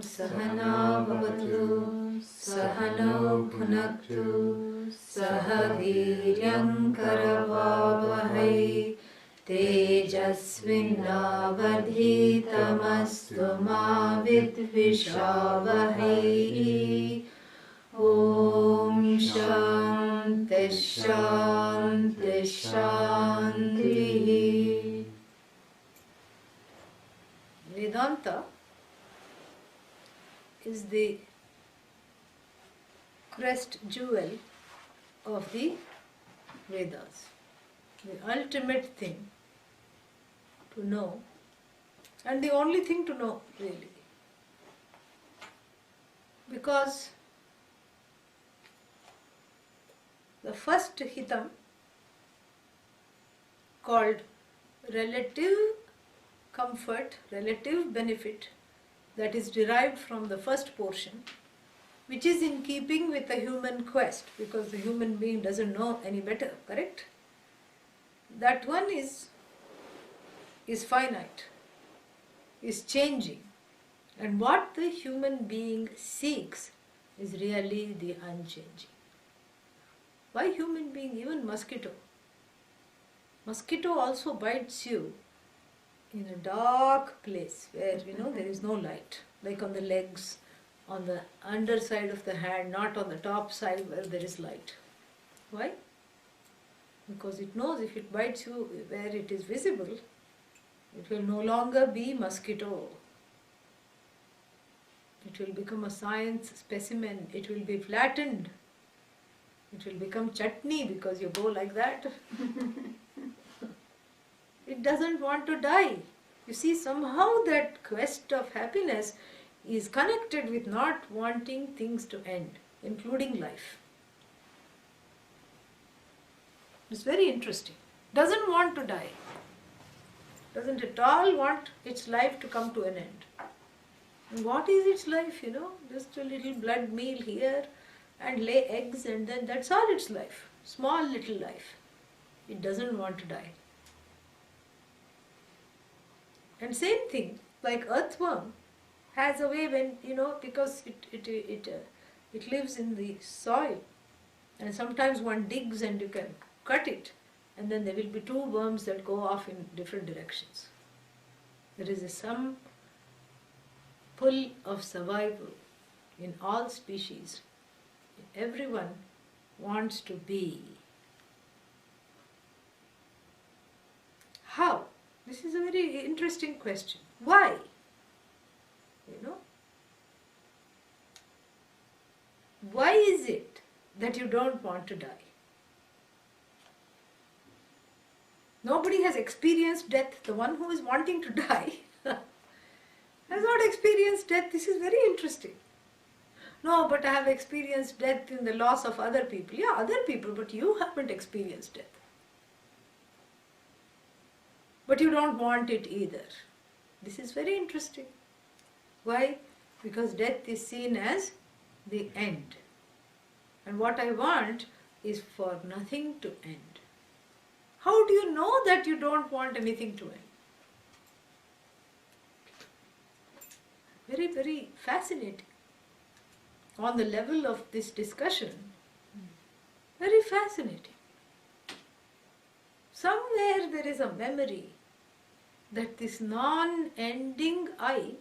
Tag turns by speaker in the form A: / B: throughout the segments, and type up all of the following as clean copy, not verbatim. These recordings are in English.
A: सहना भवतु सहनौ भुनक्तु सह वीर्यं करवावहै तेजस्विनावधीतमस्तु मा विद्विषावहै ॐ शान्ति शान्ति शान्तिः. Vedanta is the crest jewel of the Vedas, the ultimate thing to know and the only thing to know really, because the first hitam called relative comfort, relative benefit, that is derived from the first portion, which is in keeping with the human quest, because the human being doesn't know any better, correct? That one is finite, is changing, and what the human being seeks is really the unchanging. Why human being? Even mosquito. Mosquito also bites you in a dark place where there is no light, like on the legs, on the underside of the hand, not on the top side where there is light. Why? Because it knows if it bites you where it is visible, it will no longer be mosquito. It will become a science specimen. It will be flattened. It will become chutney because you go like that. It doesn't want to die. You see, somehow that quest of happiness is connected with not wanting things to end, including life. It's very interesting. Doesn't want to die. Doesn't at all want its life to come to an end. And what is its life, Just a little blood meal here and lay eggs, and then that's all its life. Small little life. It doesn't want to die. And same thing, like earthworm has a way when, because it lives in the soil, and sometimes one digs and you can cut it, and then there will be two worms that go off in different directions. There is some pull of survival in all species. Everyone wants to be. How? This is a very interesting question. Why? Why is it that you don't want to die? Nobody has experienced death. The one who is wanting to die has not experienced death. This is very interesting. No, but I have experienced death in the loss of other people. Yeah, other people, but you haven't experienced death. But you don't want it either. This is very interesting. Why? Because death is seen as the end. And what I want is for nothing to end. How do you know that you don't want anything to end? Very, very fascinating. On the level of this discussion, very fascinating. Somewhere there is a memory that this non-ending I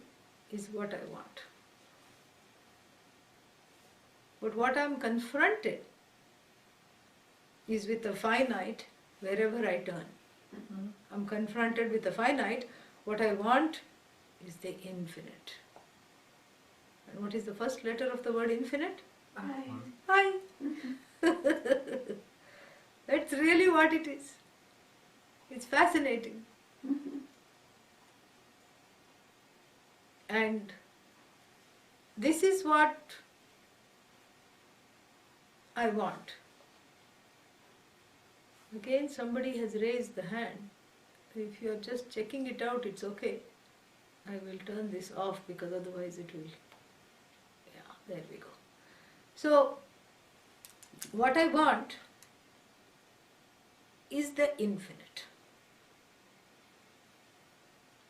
A: is what I want. But what I am confronted is with the finite wherever I turn. I am confronted with the finite. What I want is the infinite. And what is the first letter of the word infinite? I. That's really what it is. It's fascinating. And this is what I want. Again, somebody has raised the hand. If you are just checking it out, it's okay. I will turn this off because otherwise it will... Yeah, there we go. So, what I want is the infinite.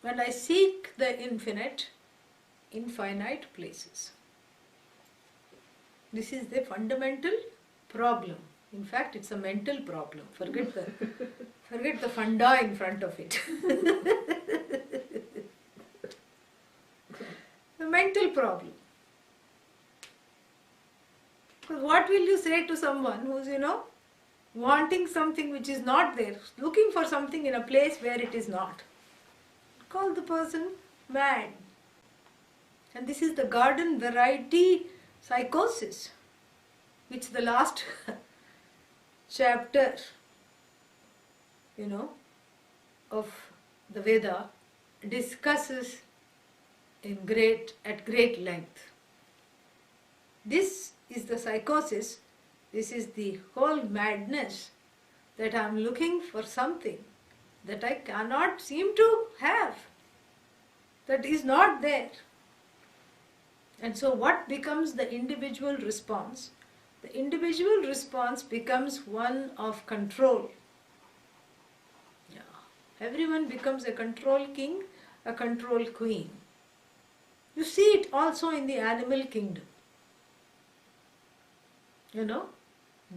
A: When I seek the infinite, in finite places. This is the fundamental problem. In fact, it's a mental problem. Forget the funda in front of it. A mental problem. Because what will you say to someone who's, wanting something which is not there, looking for something in a place where it is not? Call the person mad. And this is the garden variety psychosis, which the last chapter, of the Veda discusses at great length. This is the psychosis, this is the whole madness that I am looking for something that I cannot seem to have, that is not there. And so what becomes the individual response? The individual response becomes one of control. Everyone becomes a control king, a control queen. You see it also in the animal kingdom.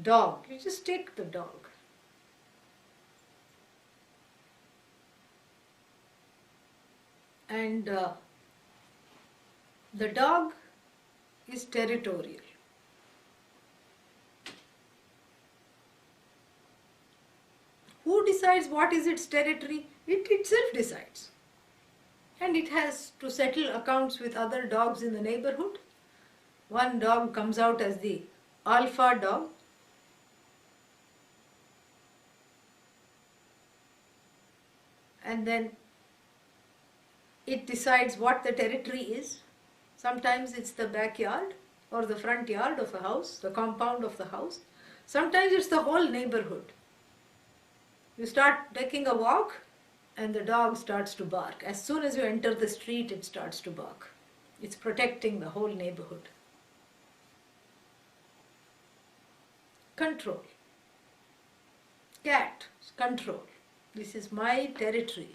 A: Dog. You just take the dog. And the dog is territorial. Who decides what is its territory? It itself decides. And it has to settle accounts with other dogs in the neighborhood. One dog comes out as the alpha dog. And then it decides what the territory is. Sometimes it's the backyard or the front yard of a house, the compound of the house. Sometimes it's the whole neighborhood. You start taking a walk and the dog starts to bark. As soon as you enter the street, it starts to bark. It's protecting the whole neighborhood. Control. Cat, control. This is my territory.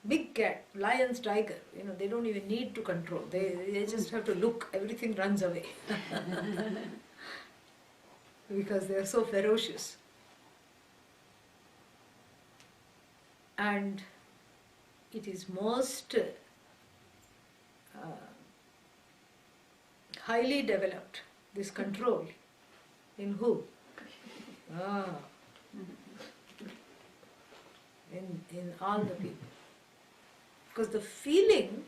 A: Big cat, lions, tiger, they don't even need to control. They just have to look, everything runs away. Because they are so ferocious. And it is most highly developed, this control, in who? In all the people. Because the feeling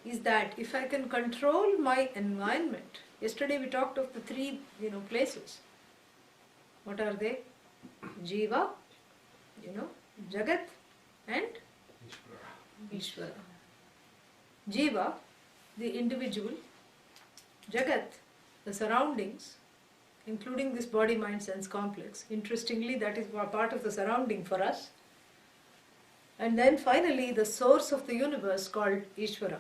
A: is that if I can control my environment, yesterday we talked of the three places. What are they? Jiva, Jagat and Ishvara. Jiva, the individual. Jagat, the surroundings, including this body-mind-sense complex. Interestingly, that is part of the surrounding for us. And then finally, the source of the universe called Ishvara.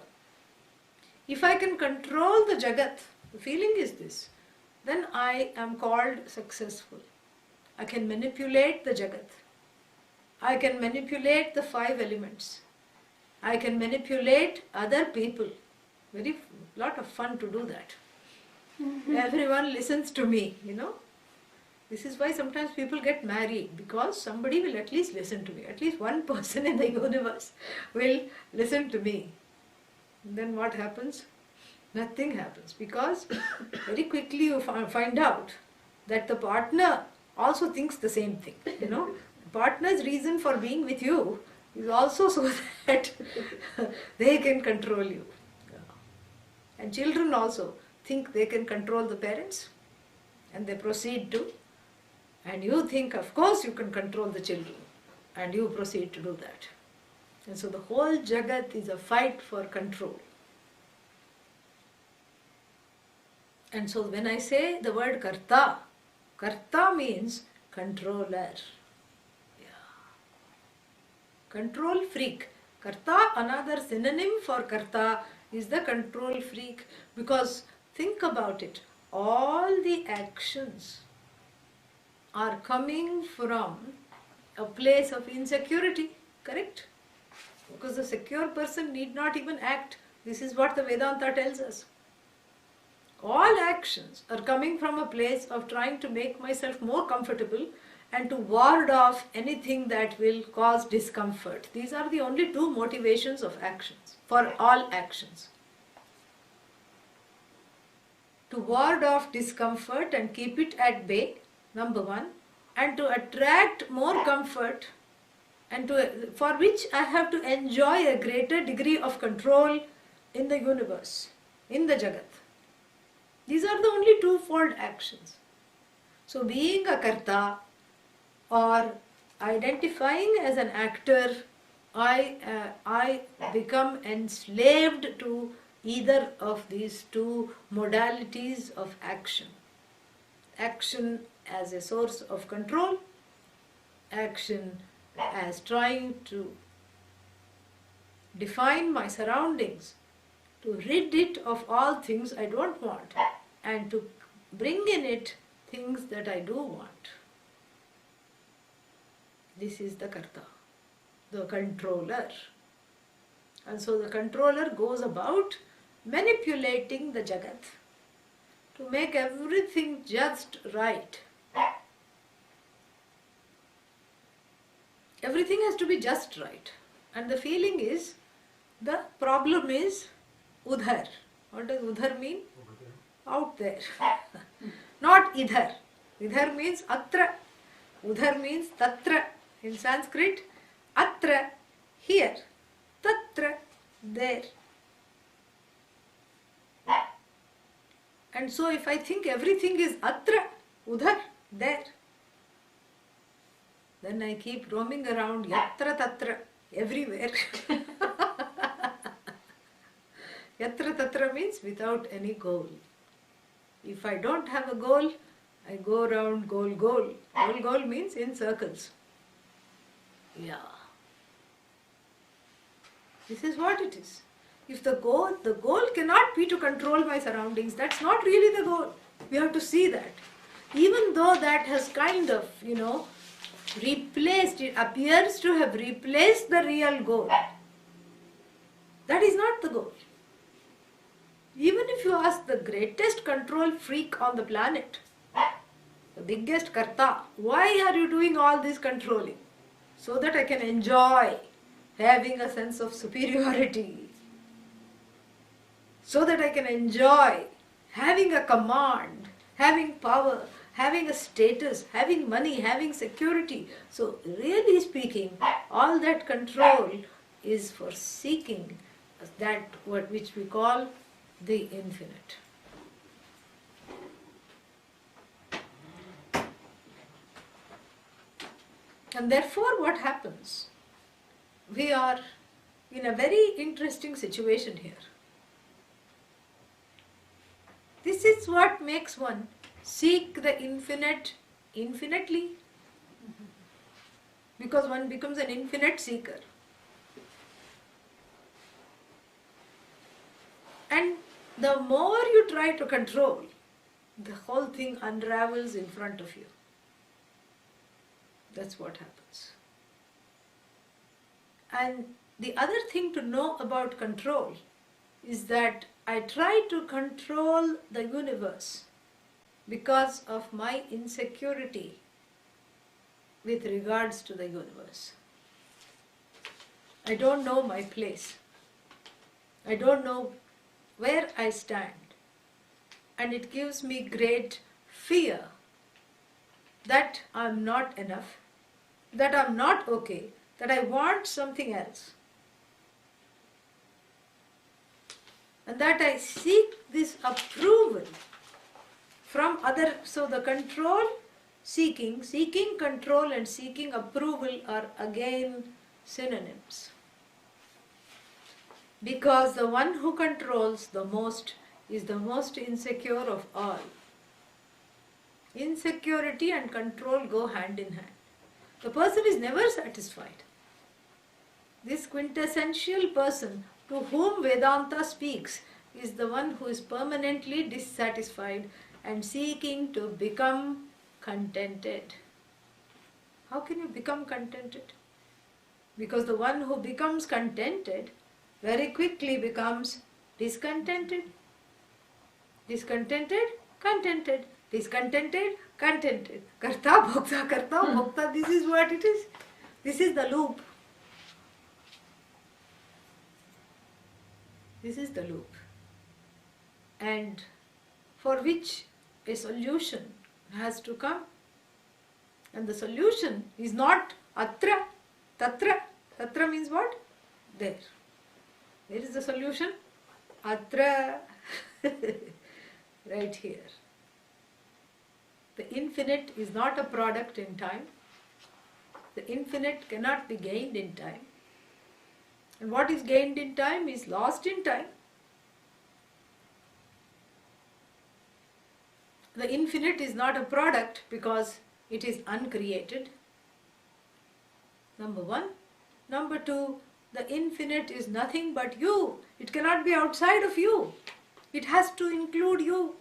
A: If I can control the Jagat, the feeling is this, then I am called successful. I can manipulate the Jagat. I can manipulate the 5 elements. I can manipulate other people. Very lot of fun to do that. Everyone listens to me, This is why sometimes people get married, because somebody will at least listen to me. At least one person in the universe will listen to me. And then what happens? Nothing happens, because very quickly you find out that the partner also thinks the same thing. The partner's reason for being with you is also so that they can control you. And children also think they can control the parents, and they proceed to. And you think, of course, you can control the children, and you proceed to do that. And so the whole Jagat is a fight for control. And so when I say the word Karta, Karta means controller. Control freak. Karta, another synonym for Karta, is the control freak. Because think about it, all the actions are coming from a place of insecurity, correct? Because the secure person need not even act This is what the Vedanta tells us. All actions are coming from a place of trying to make myself more comfortable and to ward off anything that will cause discomfort. These are the only two motivations of actions, for all actions. To ward off discomfort and keep it at bay, number one, and to attract more comfort, and for which I have to enjoy a greater degree of control in the universe, in the Jagat. These are the only twofold actions. So being a karta or identifying as an actor, I become enslaved to either of these two modalities of action. Action as a source of control, action as trying to define my surroundings, to rid it of all things I don't want, and to bring in it things that I do want. This is the karta, the controller. And so the controller goes about manipulating the Jagat to make everything just right. Everything has to be just right. And the feeling is, the problem is udhar. What does udhar mean? Out there. Not idhar. Idhar means atra. Udhar means tatra. In Sanskrit, atra, here. Tatra, there. And so if I think everything is atra, udhar, there, then I keep roaming around yatra tatra, everywhere. Yatra tatra means without any goal. If I don't have a goal, I go around goal. Goal means in circles. Yeah. This is what it is. If the goal cannot be to control my surroundings, that's not really the goal. We have to see that. Even though that has kind of, replaced, it appears to have replaced the real goal. That is not the goal. Even if you ask the greatest control freak on the planet, the biggest karta, why are you doing all this controlling? So that I can enjoy having a sense of superiority. So that I can enjoy having a command, having power, having a status, having money, having security. So really speaking, all that control is for seeking that which we call the infinite. And therefore what happens? We are in a very interesting situation here. This is what makes one seek the infinite infinitely, because one becomes an infinite seeker. And the more you try to control, the whole thing unravels in front of you. That's what happens. And the other thing to know about control is that I try to control the universe because of my insecurity with regards to the universe. I don't know my place. I don't know where I stand. And it gives me great fear that I'm not enough, that I'm not okay, that I want something else. And that I seek this approval from others. So the control, seeking control and seeking approval are again synonyms. Because the one who controls the most is the most insecure of all. Insecurity and control go hand in hand. The person is never satisfied. This quintessential person to whom Vedanta speaks is the one who is permanently dissatisfied and seeking to become contented. How can you become contented? Because the one who becomes contented very quickly becomes discontented, discontented, contented, discontented, contented. Karta, bhokta, this is what it is. This is the loop. This is the loop. And for which a solution has to come. And the solution is not atra, tatra. Tatra means what? There. Where is the solution? Atra. Right here. The infinite is not a product in time. The infinite cannot be gained in time. And what is gained in time is lost in time. The infinite is not a product because it is uncreated. Number one. Number two, the infinite is nothing but you. It cannot be outside of you. It has to include you.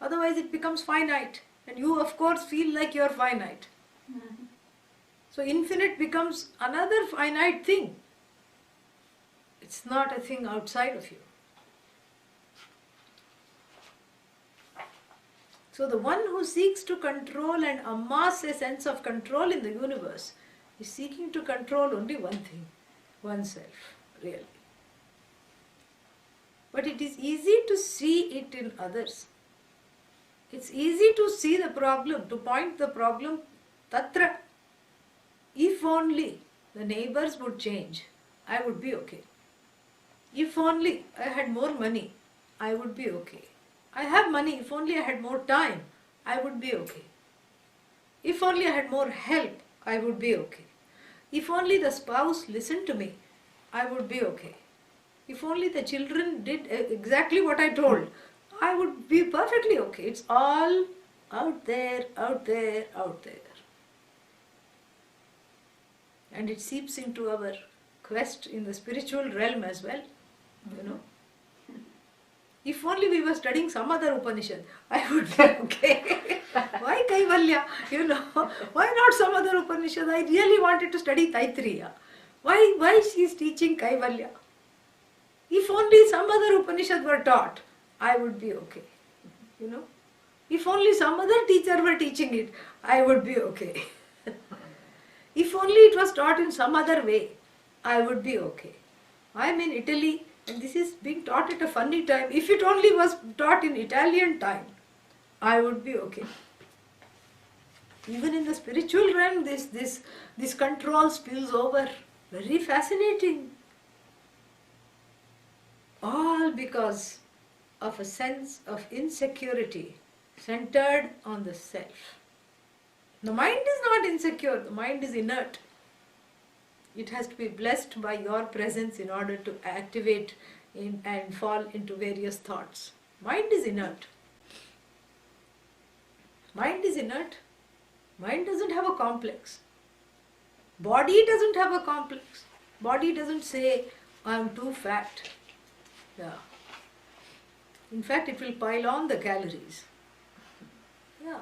A: Otherwise it becomes finite. And you of course feel like you are finite. So infinite becomes another finite thing. It's not a thing outside of you. So the one who seeks to control and amass a sense of control in the universe is seeking to control only one thing, oneself, really. But it is easy to see it in others. It's easy to see the problem, to point the problem, tatra. If only the neighbors would change, I would be okay. If only I had more money, I would be okay. I have money, if only I had more time, I would be okay. If only I had more help, I would be okay. If only the spouse listened to me, I would be okay. If only the children did exactly what I told, I would be perfectly okay. It's all out there, out there, out there. And it seeps into our quest in the spiritual realm as well, you know. If only we were studying some other Upanishad, I would be okay. Why Kaivalya? You know, why not some other Upanishad? I really wanted to study Taittiriya. Why she is teaching Kaivalya? If only some other Upanishad were taught, I would be okay. You know, if only some other teacher were teaching it, I would be okay. If only it was taught in some other way, I would be okay. I am in Italy and this is being taught at a funny time. If it only was taught in Italian time, I would be okay. Even in the spiritual realm, this control spills over. Very fascinating. All because of a sense of insecurity centered on the self. The mind is not insecure, the mind is inert. It has to be blessed by your presence in order to activate and fall into various thoughts. Mind is inert. Mind is inert. Mind doesn't have a complex. Body doesn't have a complex. Body doesn't say, I am too fat. Yeah. In fact, it will pile on the calories. Yeah.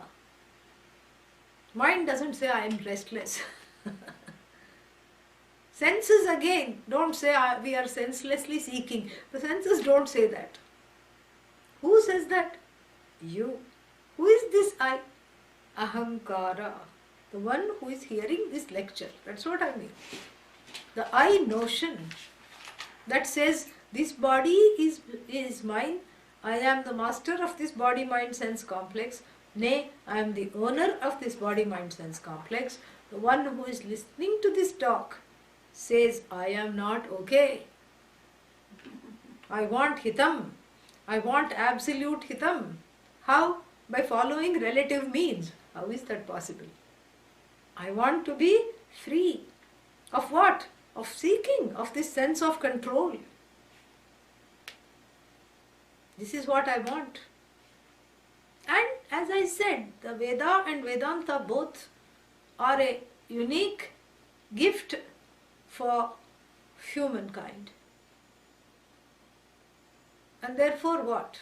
A: Mind doesn't say, I am restless. Senses again don't say we are senselessly seeking. The senses don't say that. Who says that? You. Who is this I? Ahankara. The one who is hearing this lecture. That's what I mean. The I notion that says this body is mine. I am the master of this body, mind, sense complex. Nay, I am the owner of this body, mind, sense complex. The one who is listening to this talk says, I am not okay. I want hitam. I want absolute hitam. How? By following relative means. How is that possible? I want to be free. Of what? Of seeking, of this sense of control. This is what I want. And as I said, the Veda and Vedanta both are a unique gift for humankind. And therefore what?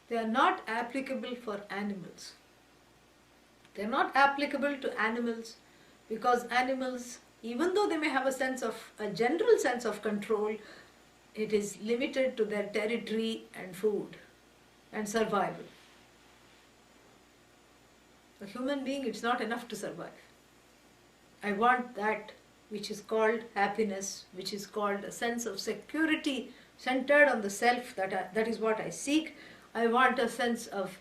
A: They are not applicable for animals. They are not applicable to animals because animals, even though they may have a general sense of control, it is limited to their territory and food and survival. A human being, it's not enough to survive. I want that which is called happiness, which is called a sense of security centered on the self, that is what I seek. I want a sense of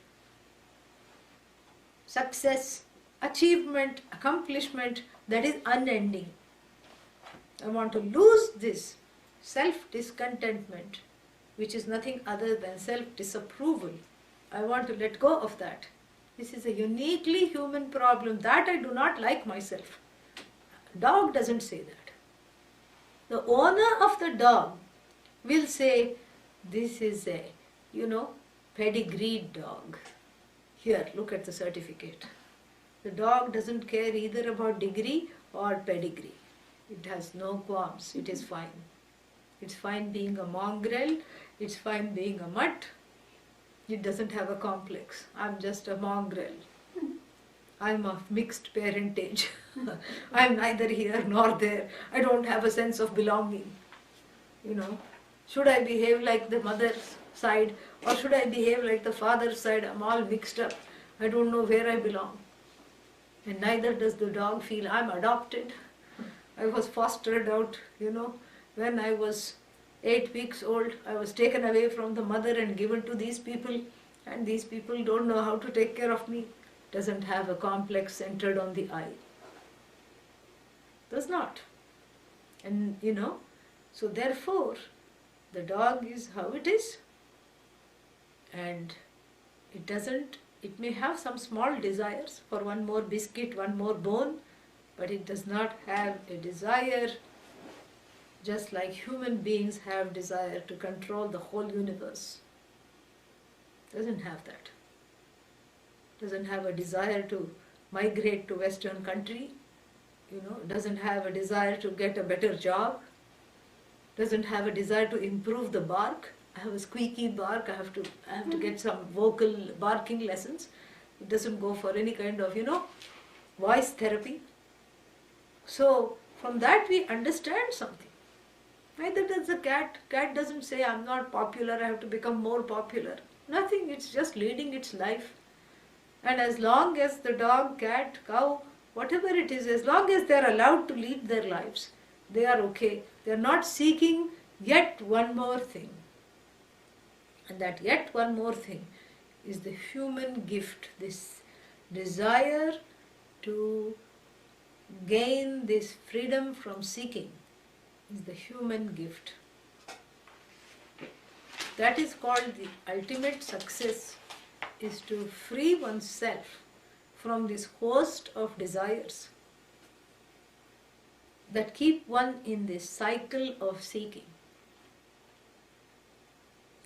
A: success, achievement, accomplishment that is unending. I want to lose this self-discontentment, which is nothing other than self-disapproval. I want to let go of that. This is a uniquely human problem that I do not like myself. Dog doesn't say that. The owner of the dog will say, this is a, pedigreed dog. Here, look at the certificate. The dog doesn't care either about degree or pedigree. It has no qualms. It is fine. It's fine being a mongrel. It's fine being a mutt. It doesn't have a complex. I'm just a mongrel. I'm of mixed parentage. I'm neither here nor there. I don't have a sense of belonging. Should I behave like the mother's side or should I behave like the father's side? I'm all mixed up. I don't know where I belong. And neither does the dog feel I'm adopted. I was fostered out, when I was 8 weeks old. I was taken away from the mother and given to these people, and these people don't know how to take care of me. Doesn't have a complex centered on the I. Does not. And so therefore the dog is how it is, and it may have some small desires for one more biscuit, one more bone, but it does not have a desire just like human beings have desire to control the whole universe. Doesn't have that. Doesn't have a desire to migrate to Western country, doesn't have a desire to get a better job, doesn't have a desire to improve the bark. I have a squeaky bark, I have to get some vocal barking lessons. It doesn't go for any kind of, voice therapy. So from that we understand something. Neither does the cat. Cat doesn't say, I'm not popular, I have to become more popular. Nothing, it's just leading its life. And as long as the dog, cat, cow, whatever it is, as long as they are allowed to lead their lives, they are okay. They are not seeking yet one more thing. And that yet one more thing is the human gift, this desire to gain this freedom from seeking is the human gift. That is called the ultimate success, is to free oneself from this host of desires that keep one in this cycle of seeking.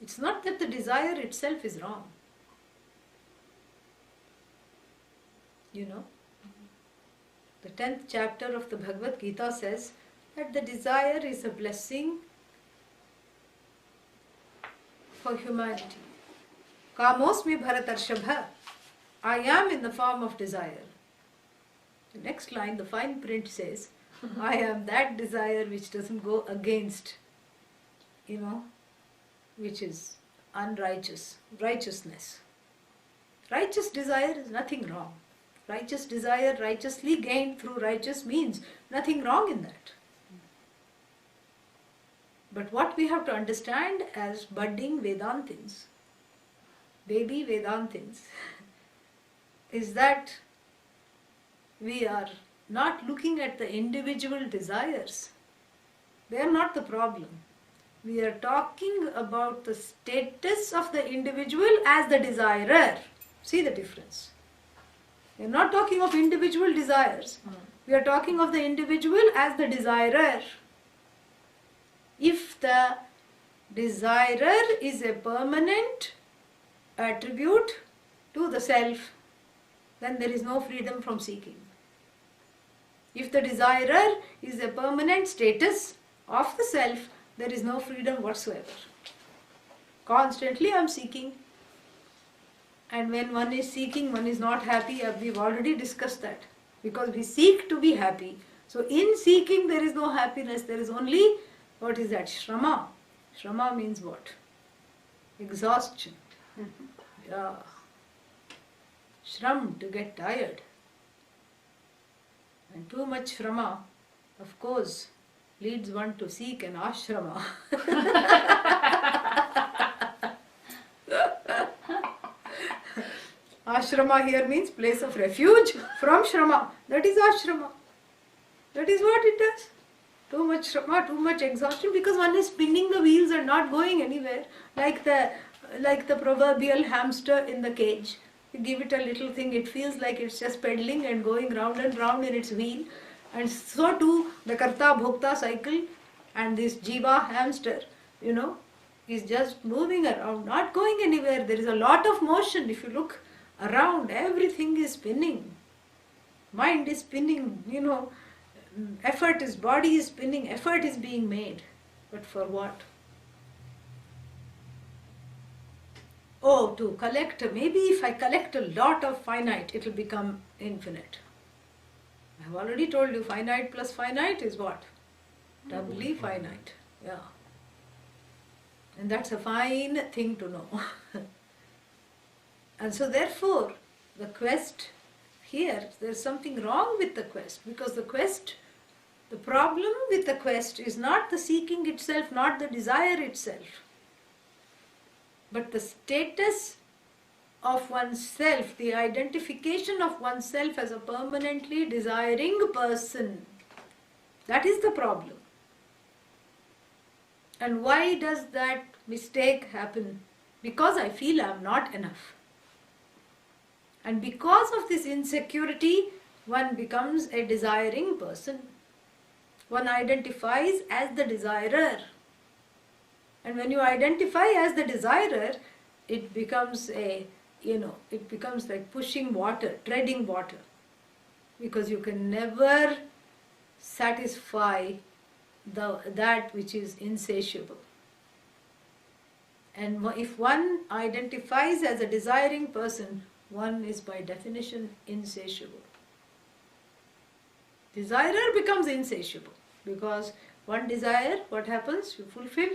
A: It's not that the desire itself is wrong. The 10th chapter of the Bhagavad Gita says that the desire is a blessing for humanity. Kamosmi Bharatarshabha, I am in the form of desire. The next line, the fine print says, I am that desire which doesn't go against, which is unrighteous, righteousness. Righteous desire is nothing wrong. Righteous desire, righteously gained through righteous means, nothing wrong in that. But what we have to understand as budding Vedantins, baby Vedantins, is that we are not looking at the individual desires. They are not the problem. We are talking about the status of the individual as the desirer. See the difference. We are not talking of individual desires. We are talking of the individual as the desirer. If the desirer is a permanent attribute to the self, then there is no freedom from seeking. If the desirer is a permanent status of the self, there is no freedom whatsoever. Constantly I am seeking. And when one is seeking, one is not happy. We've already discussed that. Because we seek to be happy. So in seeking there is no happiness. There is only, what is that? Shrama. Shrama means what? Exhaustion. Yeah. Shram, to get tired. And too much shrama, of course, leads one to seek an ashrama. Ashrama here means place of refuge from shrama. That is ashrama. That is what it does. Too much shrama, too much exhaustion, because one is spinning the wheels and not going anywhere. Like the proverbial hamster in the cage. You give it a little thing, it feels like it's just pedaling and going round and round in its wheel. And so too the karta bhokta cycle and this jiva hamster, is just moving around, not going anywhere. There is a lot of motion. If you look around, everything is spinning. Mind is spinning, effort is, body is spinning, effort is being made. But for what? Oh, to collect, maybe if I collect a lot of finite, it will become infinite. I have already told you, finite plus finite is what? Doubly finite. Yeah. And that's a fine thing to know. And so therefore, the quest here, there's something wrong with the quest, because the problem with the quest is not the seeking itself, not the desire itself, but the status of oneself, the identification of oneself as a permanently desiring person. That is the problem. And why does that mistake happen? Because I feel I am not enough. And because of this insecurity, one becomes a desiring person. One identifies as the desirer. And when you identify as the desirer, it becomes it becomes like pushing water, treading water. Because you can never satisfy that which is insatiable. And if one identifies as a desiring person, one is by definition insatiable. Desirer becomes insatiable because one desire, what happens? You fulfill.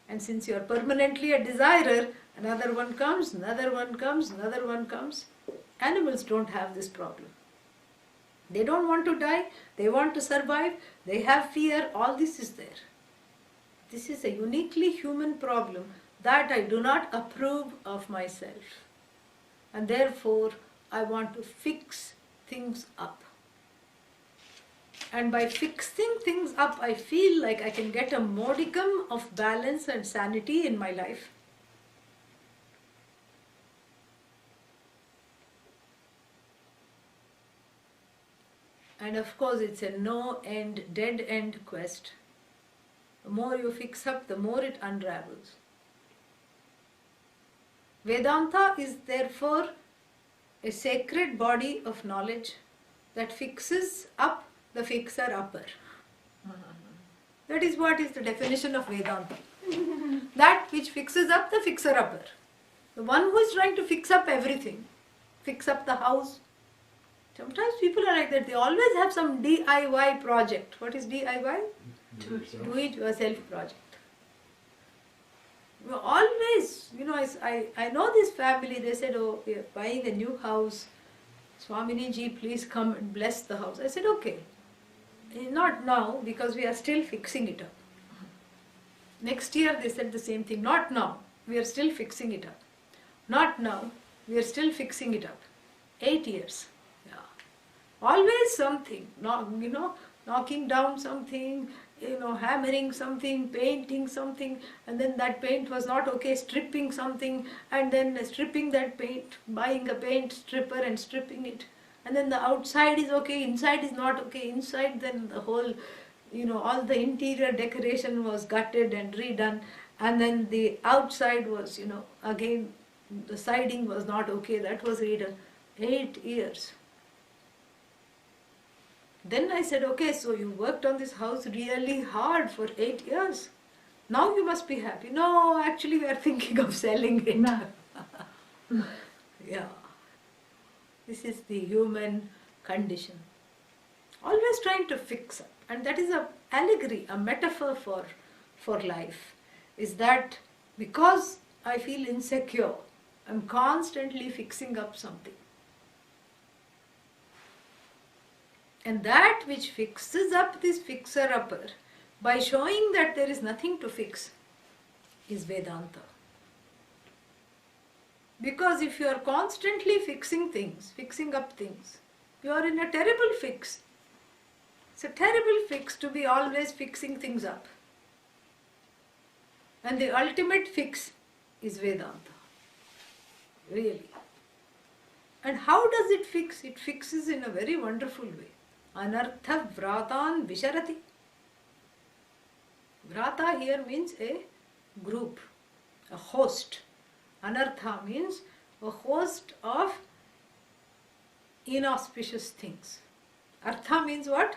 A: And since you are permanently a desirer, another one comes, another one comes, another one comes. Animals don't have this problem. They don't want to die, they want to survive, they have fear, all this is there. This is a uniquely human problem that I do not approve of myself. And therefore, I want to fix things up. And by fixing things up, I feel like I can get a modicum of balance and sanity in my life. And of course, it's a no-end, dead-end quest. The more you fix up, the more it unravels. Vedanta is therefore a sacred body of knowledge that fixes up the fixer-upper. That is what is the definition of Vedanta. That which fixes up the fixer-upper. The one who is trying to fix up everything. Fix up the house. Sometimes people are like that. They always have some DIY project. What is DIY? Do it yourself project. Always, I know this family, they said, oh, we are buying a new house. Swamini ji, please come and bless the house. I said, okay. Not now, because we are still fixing it up. Next year, they said the same thing. Not now, we are still fixing it up. Not now, we are still fixing it up. 8 years. Yeah. Always something, knocking down something, hammering something, painting something, and then that paint was not okay, stripping something, and then stripping that paint, buying a paint stripper and stripping it. And then the outside is okay, inside is not okay. Inside, then the whole, all the interior decoration was gutted and redone. And then the outside was, again, the siding was not okay, that was redone. 8 years. Then I said, okay, so you worked on this house really hard for 8 years. Now you must be happy. No, actually we are thinking of selling it. No. Yeah. This is the human condition. Always trying to fix up. And that is an allegory, a metaphor for life. is that because I feel insecure, I'm constantly fixing up something. And that which fixes up this fixer-upper by showing that there is nothing to fix is Vedanta. Because if you are constantly fixing things, fixing up things, you are in a terrible fix. It's a terrible fix to be always fixing things up. And the ultimate fix is Vedanta. Really. And how does it fix? It fixes in a very wonderful way. Anartha vratan visharati. Vrata here means a group, a host. Anartha means a host of inauspicious things. Artha means what?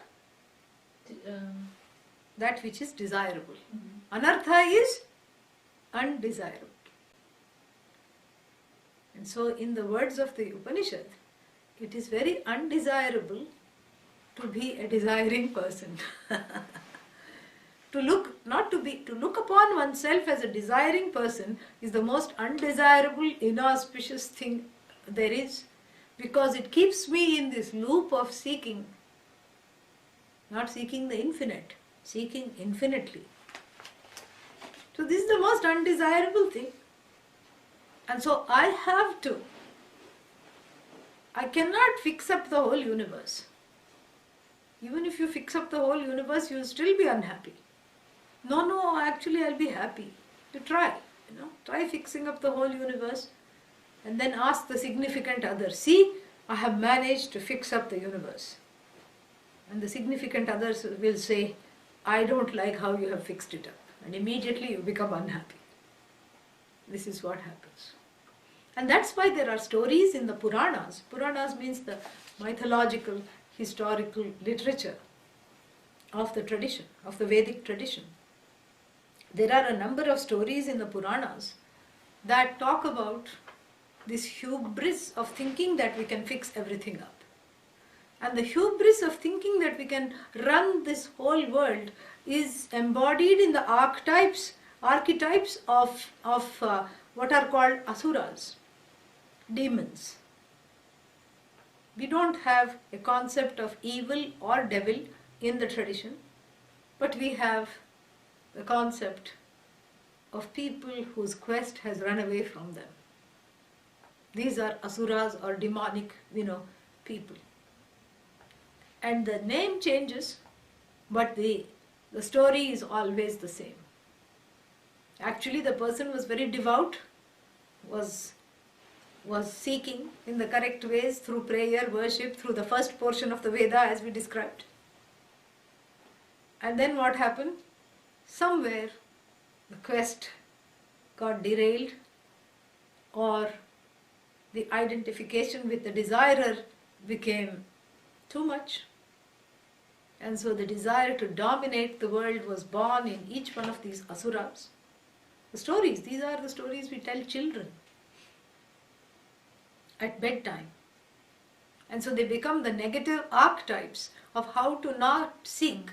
A: That which is desirable. Anartha is undesirable. And so in the words of the Upanishad, it is very undesirable to be a desiring person. To look upon oneself as a desiring person is the most undesirable, inauspicious thing there is, because it keeps me in this loop of seeking, not seeking the infinite, seeking infinitely. So this is the most undesirable thing. And so I cannot fix up the whole universe. Even if you fix up the whole universe, you will still be unhappy. No, actually I'll be happy. You try, try fixing up the whole universe and then ask the significant other, see, I have managed to fix up the universe. And the significant others will say, I don't like how you have fixed it up. And immediately you become unhappy. This is what happens. And that's why there are stories in the Puranas. Puranas means the mythological, historical literature of the tradition, of the Vedic tradition. There are a number of stories in the Puranas that talk about this hubris of thinking that we can fix everything up. And the hubris of thinking that we can run this whole world is embodied in the archetypes of what are called asuras, demons. We don't have a concept of evil or devil in the tradition, but we have the concept of people whose quest has run away from them. These are asuras or demonic, people. And the name changes, but the story is always the same. Actually, the person was very devout, was seeking in the correct ways through prayer, worship, through the first portion of the Veda as we described. And then what happened? Somewhere the quest got derailed, or the identification with the desirer became too much. And so the desire to dominate the world was born in each one of these asuras. The stories, these are the stories we tell children at bedtime. And so they become the negative archetypes of how to not seek.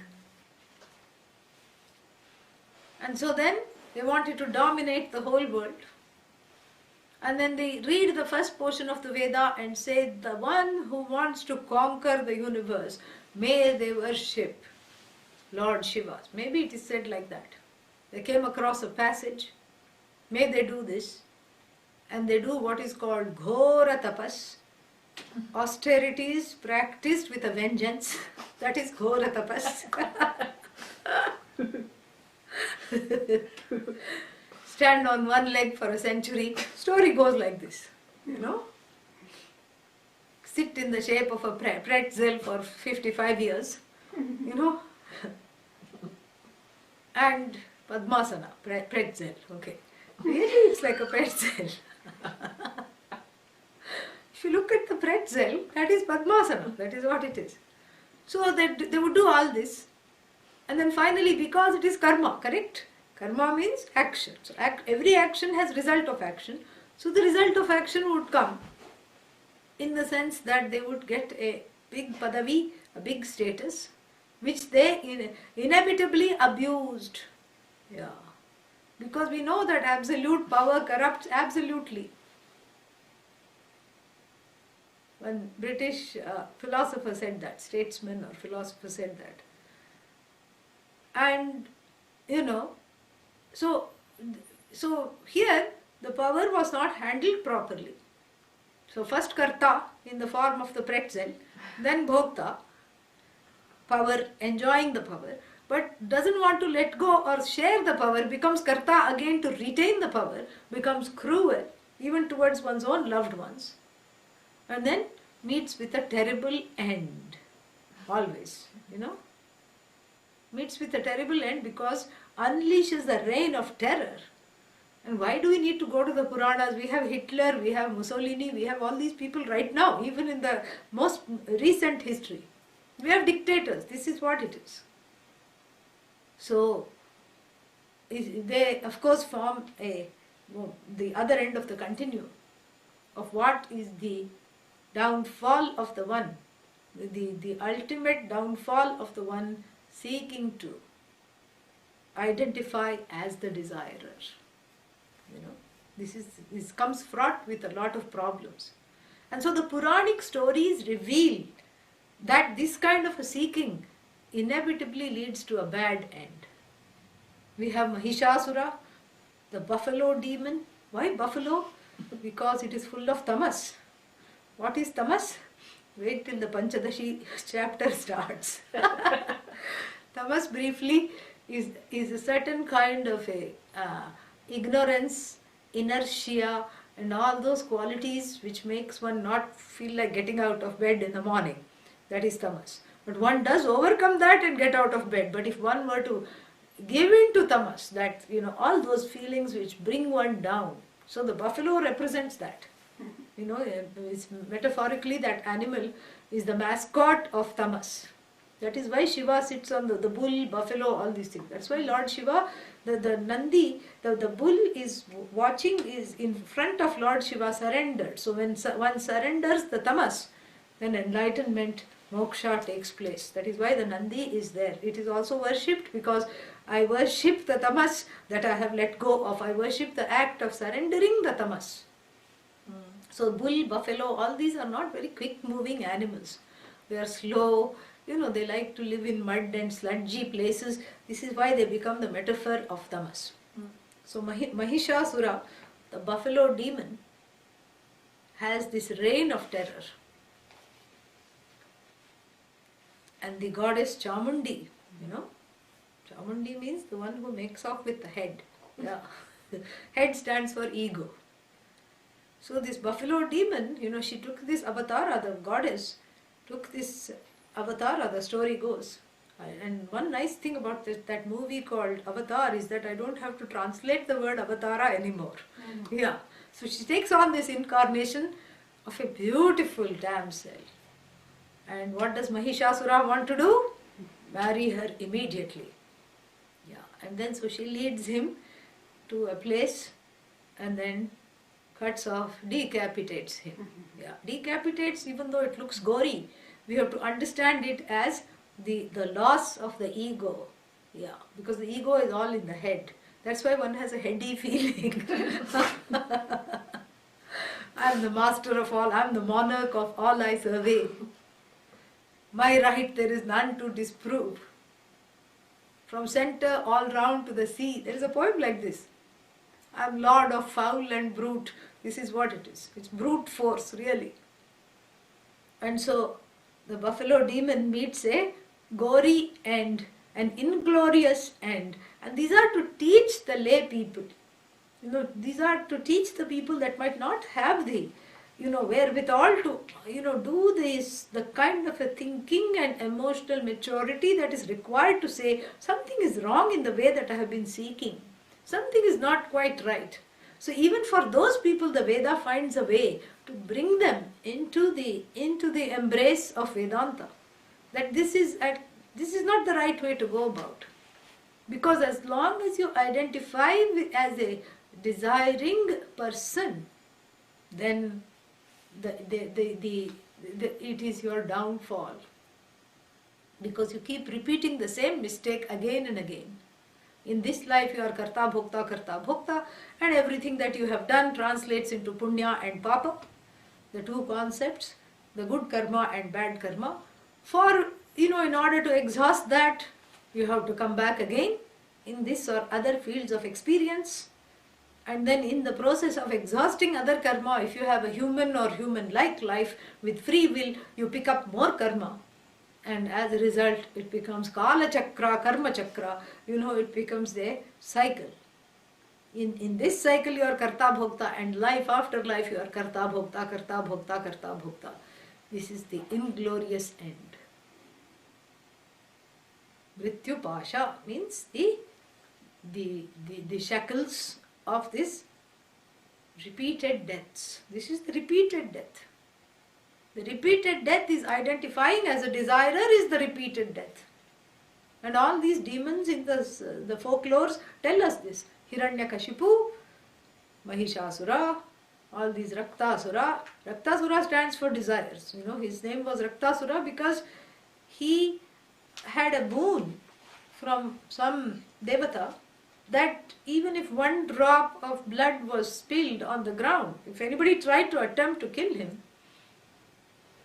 A: And so then they wanted to dominate the whole world. And then they read the first portion of the Veda and say, the one who wants to conquer the universe, may they worship Lord Shiva. Maybe it is said like that. They came across a passage, may they do this, and they do what is called ghora tapas, austerities practiced with a vengeance. That is ghora tapas. Stand on one leg for a century. Story goes like this, Sit in the shape of a pretzel for 55 years, And Padmasana, pretzel, okay. Really, it's like a pretzel. If you look at the pretzel, that is Padmasana, that is what it is. So that they would do all this, and then finally, because it is karma, correct? Karma means action. So every action has result of action. So the result of action would come in the sense that they would get a big padavi, a big status, which they inevitably abused. Yeah. because we know that absolute power corrupts absolutely. One British philosopher said that, statesman or philosopher said that. And so here the power was not handled properly. So first karta in the form of the pretzel, then bhokta, power, enjoying the power, but doesn't want to let go or share the power, becomes karta again to retain the power, becomes cruel even towards one's own loved ones, and then meets with a terrible end. Always, meets with a terrible end because unleashes the reign of terror. And why do we need to go to the Puranas? We have Hitler, we have Mussolini, we have all these people right now, even in the most recent history. We have dictators. This is what it is. So, they of course form the other end of the continuum of what is the downfall of the one, the ultimate downfall of the one seeking to identify as the desirer. This comes fraught with a lot of problems. And so the Puranic stories reveal that this kind of a seeking inevitably leads to a bad end. We have Mahishasura, the buffalo demon. Why buffalo? Because it is full of tamas. What is tamas? Wait till the Panchadashi chapter starts. Tamas briefly is a certain kind of ignorance, inertia, and all those qualities which makes one not feel like getting out of bed in the morning. That is tamas. But one does overcome that and get out of bed. But if one were to give in to tamas, that all those feelings which bring one down, so the buffalo represents that. It's metaphorically that animal is the mascot of tamas. That is why Shiva sits on the bull, buffalo, all these things. That's why Lord Shiva, the Nandi, the bull is watching, is in front of Lord Shiva surrendered. So when one surrenders the tamas, then enlightenment, moksha takes place. That is why the Nandi is there. It is also worshipped because I worship the tamas that I have let go of. I worship the act of surrendering the tamas. So bull, buffalo, all these are not very quick moving animals. They are slow. They like to live in mud and sludgy places. This is why they become the metaphor of tamas. So Mahishasura, the buffalo demon, has this reign of terror. And the goddess Chamundi, Chamundi means the one who makes off with the head. Yeah. Head stands for ego. So this buffalo demon, she took this avatara, the goddess, took this avatara, the story goes. And one nice thing about that movie called Avatar is that I don't have to translate the word avatara anymore. Yeah. So she takes on this incarnation of a beautiful damsel. And what does Mahishasura want to do? Marry her immediately. Yeah. And then so she leads him to a place and then cuts off, decapitates him. Yeah. Decapitates, even though it looks gory, we have to understand it as the loss of the ego. Yeah, because the ego is all in the head. That's why one has a heady feeling. I am the master of all, I am the monarch of all I survey. My right there is none to disprove. From center all round to the sea. There is a poem like this. I am lord of foul and brute. This is what it is. It's brute force, really. And so the buffalo demon meets a gory end, an inglorious end. And these are to teach the lay people. These are to teach the people that might not have the, wherewithal to, do this, the kind of a thinking and emotional maturity that is required to say, something is wrong in the way that I have been seeking. Something is not quite right. So even for those people, the Veda finds a way to bring them into the embrace of Vedanta. That this is not the right way to go about. Because as long as you identify as a desiring person, then it is your downfall. Because you keep repeating the same mistake again and again. In this life you are karta bhokta, and everything that you have done translates into punya and papa, the two concepts, the good karma and bad karma. For, in order to exhaust that, you have to come back again in this or other fields of experience. And then in the process of exhausting other karma, if you have a human or human-like life with free will, you pick up more karma. And as a result, it becomes kala chakra, karma chakra, it becomes a cycle. In this cycle you are karta bhokta, and life after life you are karta bhokta. This is the inglorious end. Mrityu pasha means the shackles of this repeated deaths. This is the repeated death. The repeated death is identifying as a desirer is the repeated death. And all these demons in the folklores tell us this. Hiranyakashipu, Mahishasura, all these Raktasura. Raktasura stands for desires. His name was Raktasura because he had a boon from some devata that even if one drop of blood was spilled on the ground, if anybody tried to attempt to kill him,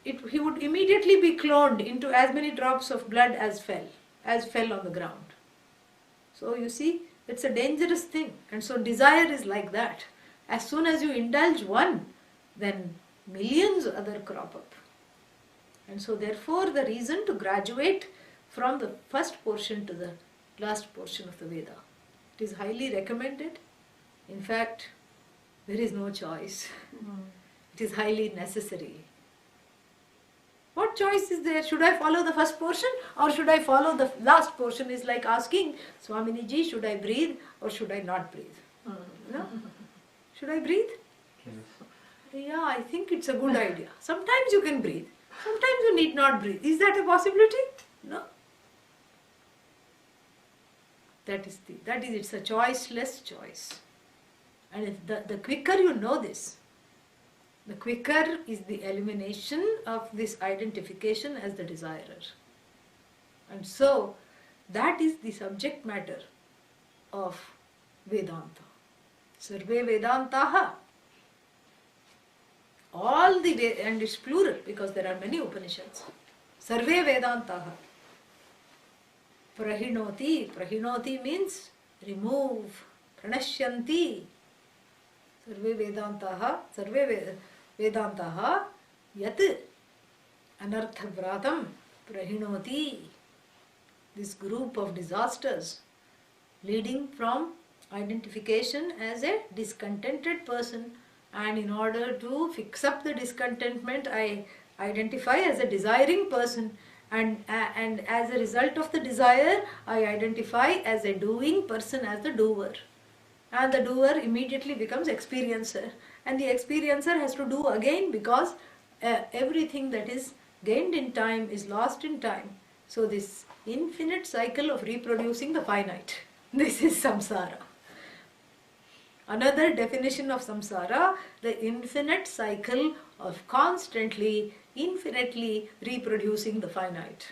A: he would immediately be cloned into as many drops of blood as fell on the ground. So you see, it's a dangerous thing. And so desire is like that. As soon as you indulge one, then millions other crop up. And so therefore the reason to graduate from the first portion to the last portion of the Veda. It is highly recommended. In fact, there is no choice. It is highly necessary. What choice is there? Should I follow the first portion or should I follow the last portion? Is like asking, Swamini ji, should I breathe or should I not breathe? No? Should I breathe? Yeah, I think it's a good idea. Sometimes you can breathe. Sometimes you need not breathe. Is that a possibility? No. It's a choiceless choice. And if the quicker you know this, the quicker is the elimination of this identification as the desirer. And so, that is the subject matter of Vedanta. Sarve Vedantaha. All the, and it's plural because there are many Upanishads. Sarve Vedantaha. Prahinoti. Prahinoti means remove. Pranashyanti. Sarve Vedantaha yat anarthavratam prahinoti. This group of disasters leading from identification as a discontented person, and in order to fix up the discontentment I identify as a desiring person, and as a result of the desire I identify as a doing person, as the doer. And the doer immediately becomes experiencer, and the experiencer has to do again because everything that is gained in time is lost in time. So this infinite cycle of reproducing the finite, this is samsara. Another definition of samsara, the infinite cycle of constantly, infinitely reproducing the finite.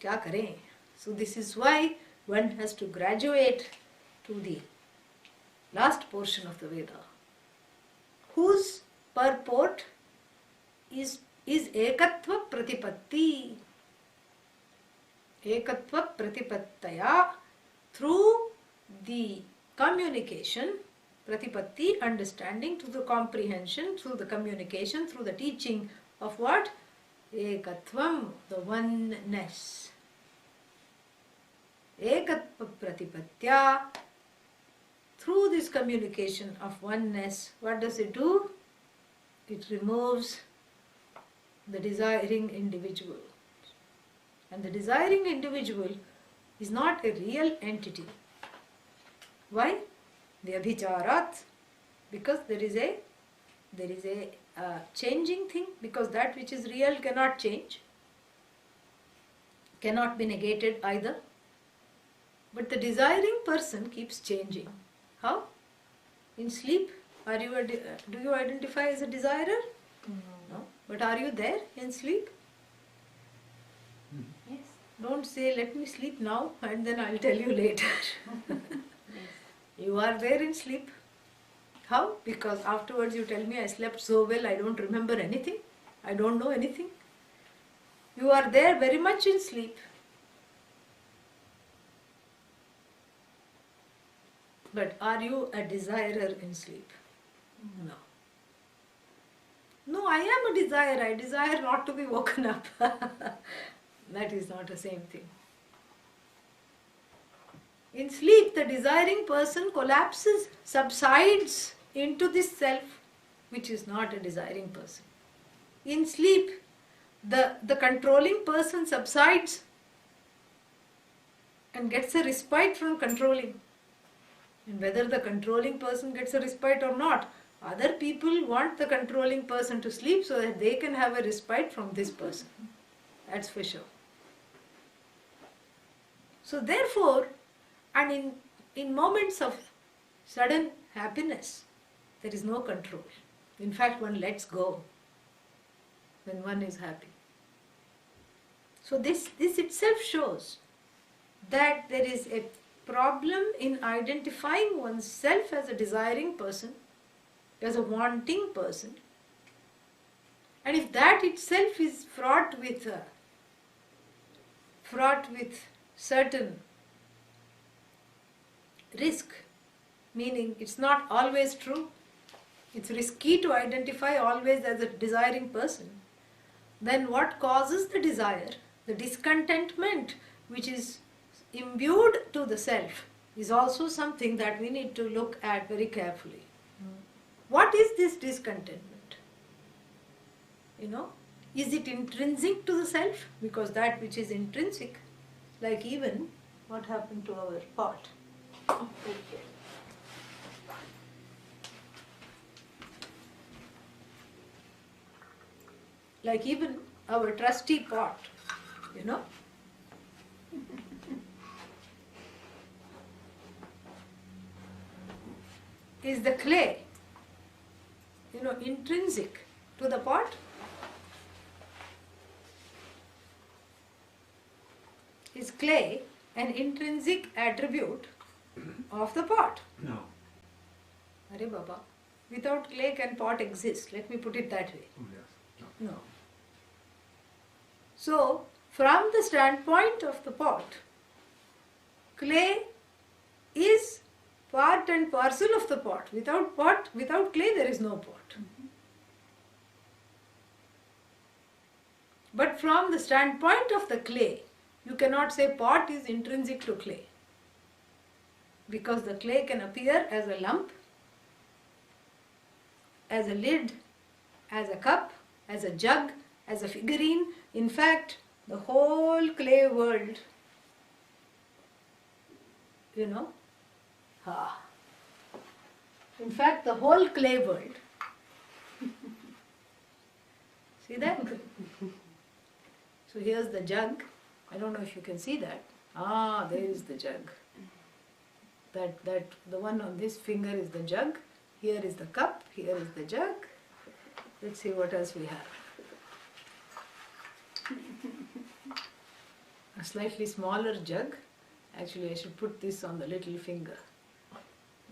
A: Kya kare? So this is why one has to graduate to the last portion of the Veda, whose purport is ekatva pratipatti. Ekatva pratipattaya, through the communication, pratipatti, understanding, through the comprehension, through the communication, through the teaching of what? Ekatvam, the oneness. Ekatva pratipatya, through this communication of oneness, what does it do? It removes the desiring individual. And the desiring individual is not a real entity. Why? The abhicharat, because there is a changing thing, because that which is real cannot change, cannot be negated either. But the desiring person keeps changing. How? In sleep, do you identify as a desirer? No. But are you there in sleep?
B: Yes.
A: Don't say, let me sleep now and then I'll tell you later. You are there in sleep. How? Because afterwards you tell me I slept so well, I don't remember anything. I don't know anything. You are there very much in sleep. But are you a desirer in sleep? No. No, I am a desire. I desire not to be woken up. That is not the same thing. In sleep, the desiring person collapses, subsides into this self, which is not a desiring person. In sleep, the controlling person subsides and gets a respite from controlling. And whether the controlling person gets a respite or not, other people want the controlling person to sleep so that they can have a respite from this person. That's for sure. So therefore, and in moments of sudden happiness, there is no control. In fact, one lets go when one is happy. So this itself shows that there is a problem in identifying oneself as a desiring person, as a wanting person. And if that itself is fraught with certain risk, meaning it's not always true, it's risky to identify always as a desiring person, then what causes the desire, the discontentment which is imbued to the self, is also something that we need to look at very carefully. What is this discontentment? Is it intrinsic to the self? Because that which is intrinsic, like even what happened to our pot. Like even our trusty pot, is the clay, intrinsic to the pot? Is clay an intrinsic attribute of the pot?
B: No.
A: Arey Baba, without clay can pot exist? Let me put it that way.
B: Oh, yes.
A: No. So, from the standpoint of the pot, clay is part and parcel of the pot. Without clay there is no pot. But from the standpoint of the clay, you cannot say pot is intrinsic to clay. Because the clay can appear as a lump, as a lid, as a cup, as a jug, as a figurine. In fact, the whole clay world, in fact, the whole clay world. See that? So here's the jug. I don't know if you can see that. There is the jug. That the one on this finger is the jug. Here is the cup. Here is the jug. Let's see what else we have. A slightly smaller jug. Actually, I should put this on the little finger.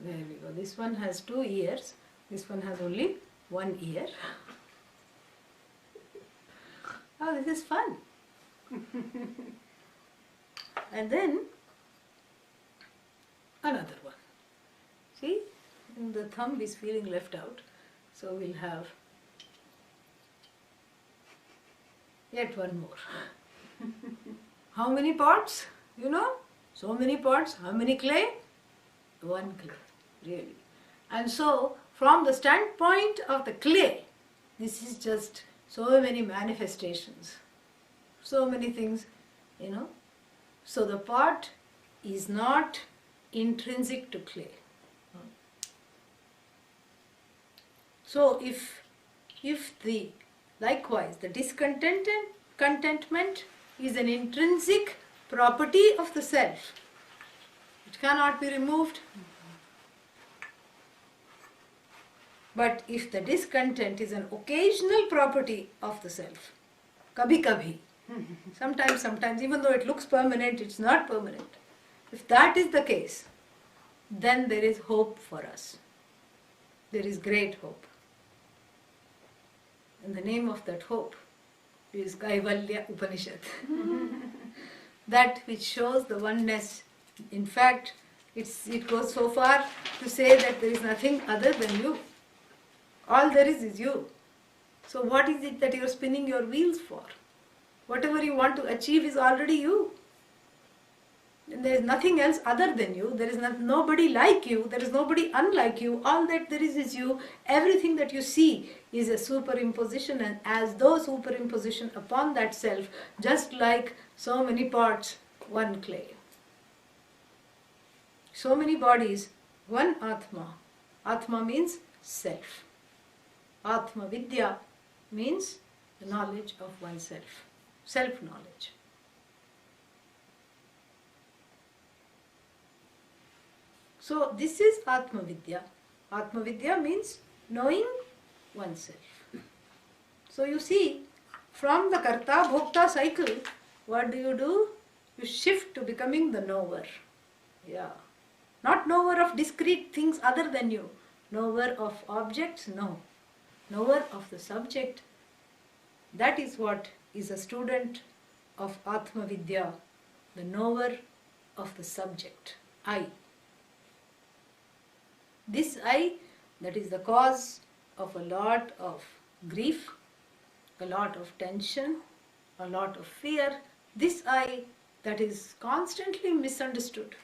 A: There we go. This one has 2 ears. This one has only 1 ear. Oh, this is fun. And then another one. See, the thumb is feeling left out. So we'll have yet one more. How many pots? So many pots. How many clay? 1 clay, really. And so, from the standpoint of the clay, this is just so many manifestations. So many things, So the pot is not intrinsic to clay. So if likewise the discontentment is an intrinsic property of the self, it cannot be removed. But if the discontent is an occasional property of the self, kabhi kabhi, Sometimes, even though it looks permanent, it's not permanent. If that is the case, then there is hope for us. There is great hope. And the name of that hope is Kaivalya Upanishad. That which shows the oneness. In fact, it goes so far to say that there is nothing other than you. All there is you. So what is it that you are spinning your wheels for? Whatever you want to achieve is already you. And there is nothing else other than you. There is nobody like you. There is nobody unlike you. All that there is you. Everything that you see is a superimposition, and as though superimposition upon that self, just like so many pots, one clay. So many bodies, one Atma. Atma means self. Atma Vidya means the knowledge of oneself. Self-knowledge. So this is Atma Vidya. Atma Vidya means knowing oneself. So you see, from the Karta Bhokta cycle, what do? You shift to becoming the knower. Yeah. Not knower of discrete things other than you. Knower of objects, no. Knower of the subject. That is what is a student of Atma Vidya, the knower of the subject, I. This I, that is the cause of a lot of grief, a lot of tension, a lot of fear. This I that is constantly misunderstood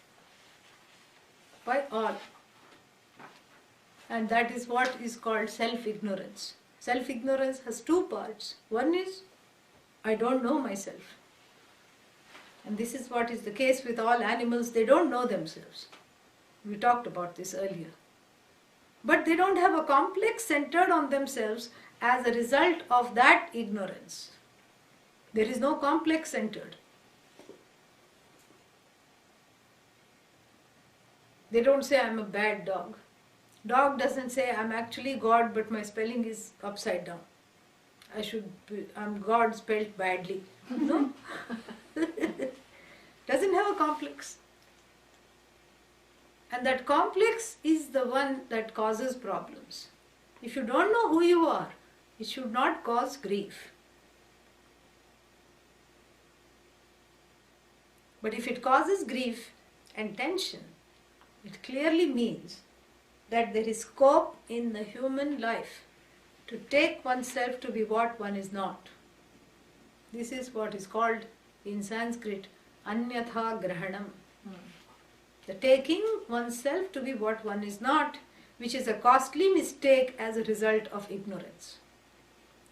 A: by all. And that is what is called self-ignorance. Self-ignorance has two parts. One is, I don't know myself. And this is what is the case with all animals. They don't know themselves. We talked about this earlier. But they don't have a complex centered on themselves as a result of that ignorance. There is no complex centered. They don't say, I'm a bad dog. Dog doesn't say, I'm actually God, but my spelling is upside down. I'm God spelled badly. No? Doesn't have a complex. And that complex is the one that causes problems. If you don't know who you are, it should not cause grief. But if it causes grief and tension, it clearly means that there is scope in the human life to take oneself to be what one is not. This is what is called in Sanskrit anyatha grahanam. The taking oneself to be what one is not, which is a costly mistake as a result of ignorance.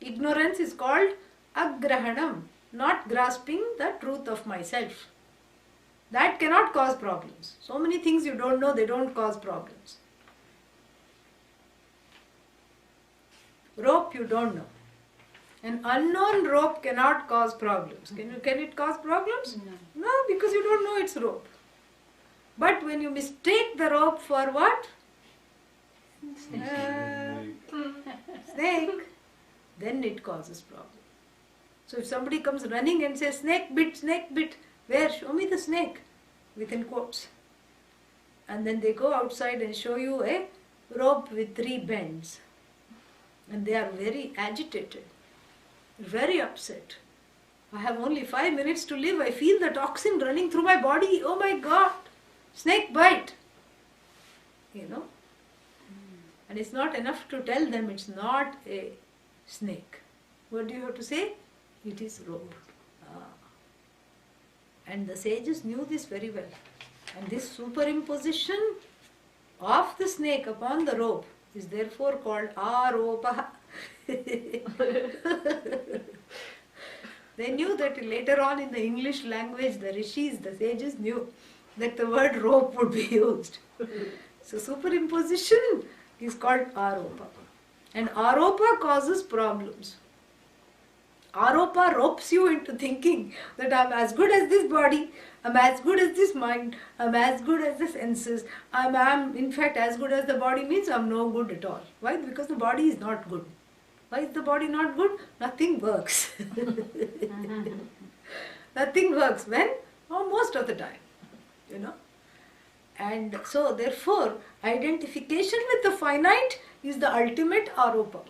A: Ignorance is called agrahanam, not grasping the truth of myself. That cannot cause problems. So many things you don't know, they don't cause problems. Rope you don't know. An unknown rope cannot cause problems. Can it cause problems? No, because you don't know it's rope. But when you mistake the rope for what? Snake, then it causes problem. So if somebody comes running and says, snake bit, where? Show me the snake, within quotes. And then they go outside and show you a rope with 3 bends. And they are very agitated, very upset. I have only 5 minutes to live. I feel the toxin running through my body. Oh my God, snake bite. You know. And it's not enough to tell them it's not a snake. What do you have to say? It is rope. And the sages knew this very well. And this superimposition of the snake upon the rope is therefore called aropa. They knew that later on in the English language, the rishis, the sages knew that the word rope would be used. So superimposition is called aropa. And aropa causes problems. Aropa ropes you into thinking that I'm as good as this body, I'm as good as this mind, I'm as good as the senses, I'm in fact as good as the body means I'm no good at all. Why? Because the body is not good. Why is the body not good? Nothing works. Nothing works. When? Oh, most of the time. You know. And so therefore, identification with the finite is the ultimate aropa.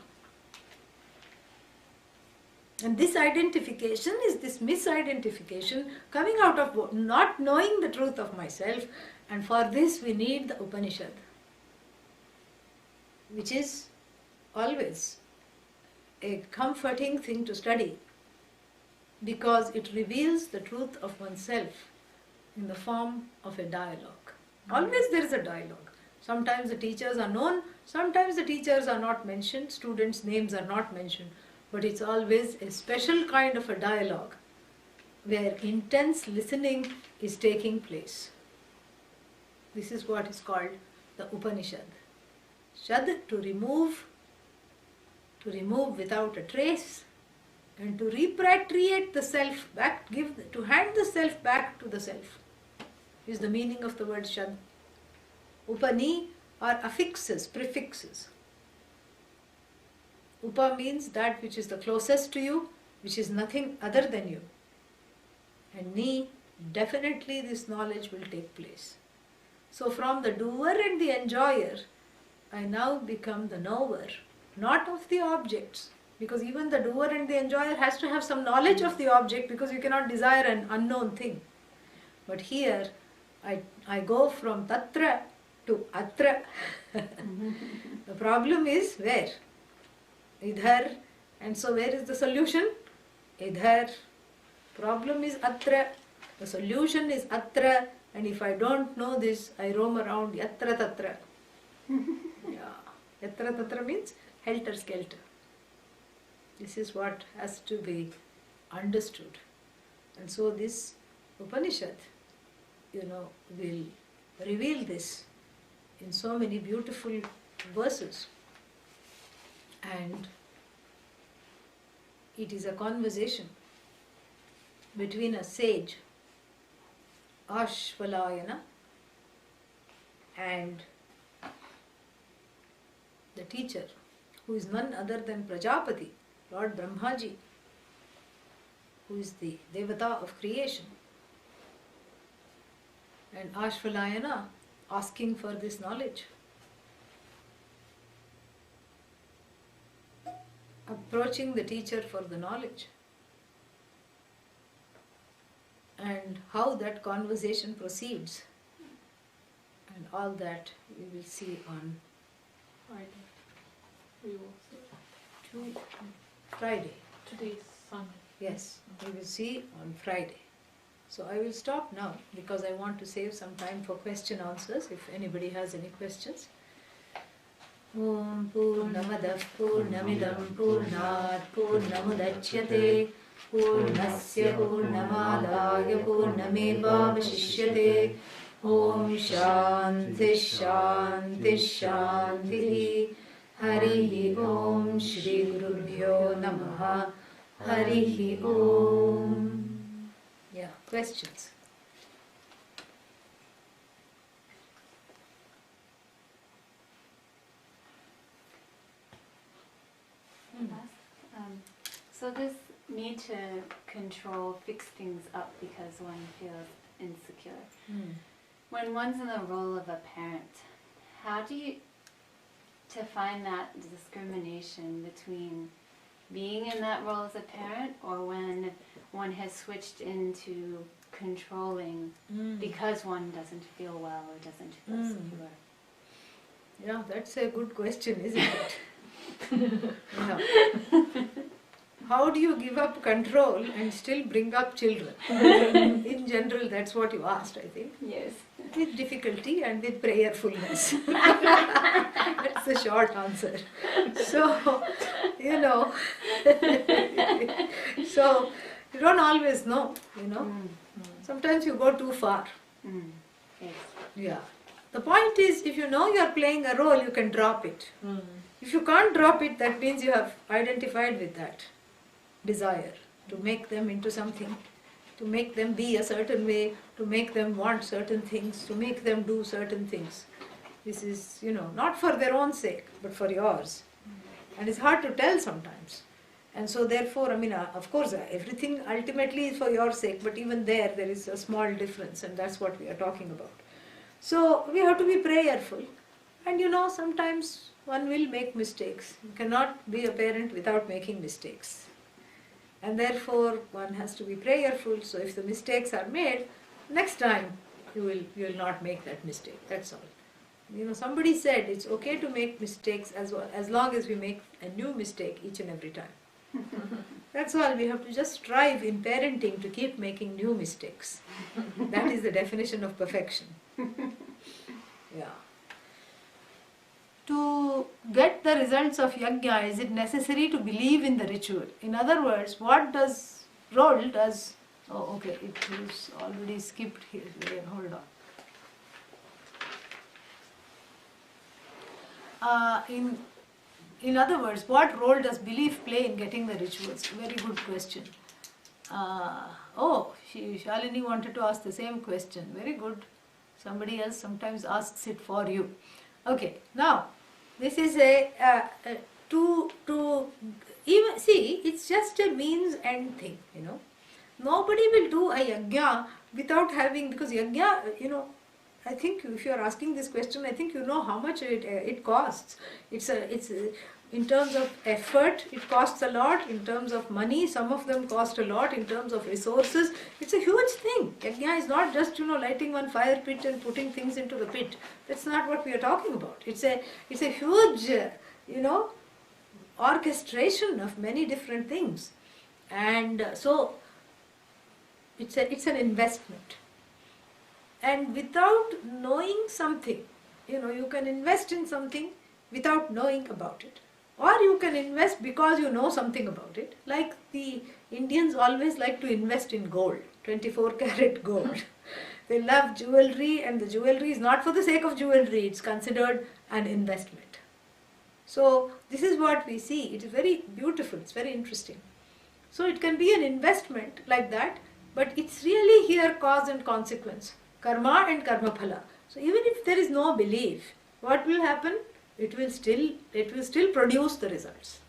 A: And this identification is this misidentification coming out of not knowing the truth of myself, and for this we need the Upanishad, which is always a comforting thing to study because it reveals the truth of oneself in the form of a dialogue. Always there is a dialogue. Sometimes the teachers are known, sometimes the teachers are not mentioned, students' names are not mentioned, but it's always a special kind of a dialogue where intense listening is taking place. This is what is called the Upanishad. Shad, to remove without a trace, and to repatriate the self back, to hand the self back to the self, is the meaning of the word Shad. Upani are affixes, prefixes. Upa means that which is the closest to you, which is nothing other than you. And Ni, definitely this knowledge will take place. So from the doer and the enjoyer, I now become the knower, not of the objects. Because even the doer and the enjoyer has to have some knowledge of the object, because you cannot desire an unknown thing. But here, I go from tatra to atra. The problem is where? Idhar. And so where is the solution? Idhar. Problem is atra. The solution is atra. And if I don't know this, I roam around yatra tatra. Yeah. Yatra tatra means helter skelter. This is what has to be understood. And so this Upanishad, will reveal this in so many beautiful verses. And it is a conversation between a sage, Āśvalāyana, and the teacher, who is none other than Prajapati, Lord Brahma ji, who is the Devata of creation. And Āśvalāyana asking for this knowledge. Approaching the teacher for the knowledge. And how that conversation proceeds. And all that we will see on
B: Friday. We will see.
A: Friday.
B: Today's Sunday.
A: Yes, we will see on Friday. So I will stop now because I want to save some time for question answers if anybody has any questions. Om Purnamadah Purnamidam Purnat Purnamudachyate Purnasya Purnamadaya Purnamevavashishyate Om Shanti Shanti Shanti Harihi Om Shri Gurubhyo Namaha Harihi Om. Yeah, questions?
C: So this need to control, fix things up because one feels insecure. When one's in the role of a parent, how do you to find that discrimination between being in that role as a parent or when one has switched into controlling because one doesn't feel well or doesn't feel secure?
A: Yeah, that's a good question, isn't it? Yeah. How do you give up control and still bring up children? In general, that's what you asked, I think.
C: Yes.
A: With difficulty and with prayerfulness. That's the short answer. So, so you don't always know, Sometimes you go too far.
C: Yes.
A: Yeah. The point is, if you know you are playing a role, you can drop it. If you can't drop it, that means you have identified with that desire to make them into something, to make them be a certain way, to make them want certain things, to make them do certain things. This is, not for their own sake, but for yours. And it's hard to tell sometimes. And so therefore, of course, everything ultimately is for your sake, but even there is a small difference, and that's what we are talking about. So we have to be prayerful, and sometimes one will make mistakes. You cannot be a parent without making mistakes. And therefore one has to be prayerful, so if the mistakes are made, next time you will not make that mistake. That's all. Somebody said it's okay to make mistakes as long as we make a new mistake each and every time. That's all. We have to just strive in parenting to keep making new mistakes. That is the definition of perfection. Yeah. To get the results of yajna, is it necessary to believe in the ritual? In other words, what role does... Oh, okay, it was already skipped here. Hold on. In other words, what role does belief play in getting the rituals? Very good question. Shalini wanted to ask the same question. Very good. Somebody else sometimes asks it for you. Okay, now this is even see, it's just a means end thing. Nobody will do a yajna without having, because yajna, I think if you are asking this question, I think you know how much it costs. It's in terms of effort, it costs a lot. In terms of money, some of them cost a lot. In terms of resources, it's a huge thing. Yajna is not just lighting one fire pit and putting things into the pit. That's not what we are talking about. It's a huge orchestration of many different things, and so it's an investment. And without knowing something, you can invest in something without knowing about it. Or you can invest because you know something about it. Like the Indians always like to invest in gold, 24 karat gold. They love jewelry, and the jewelry is not for the sake of jewelry, it's considered an investment. So this is what we see. It is very beautiful, it's very interesting. So it can be an investment like that, but it's really here cause and consequence. Karma and karma phala. So even if there is no belief, what will happen? It will still produce the results.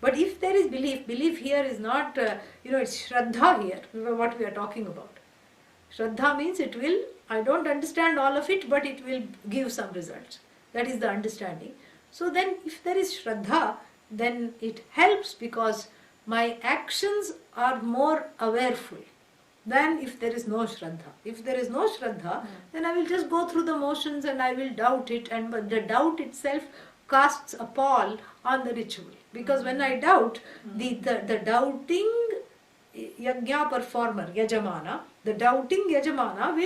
A: But if there is belief here is not, it's Shraddha here, what we are talking about. Shraddha means it will, I don't understand all of it, but it will give some results. That is the understanding. So then if there is Shraddha, then it helps, because my actions are more awareful than if there is no Shraddha. If there is no Shraddha, then I will just go through the motions and I will doubt it, and the doubt itself casts a pall on the ritual. Because when I doubt, the doubting yajna performer, yajamana, the doubting yajamana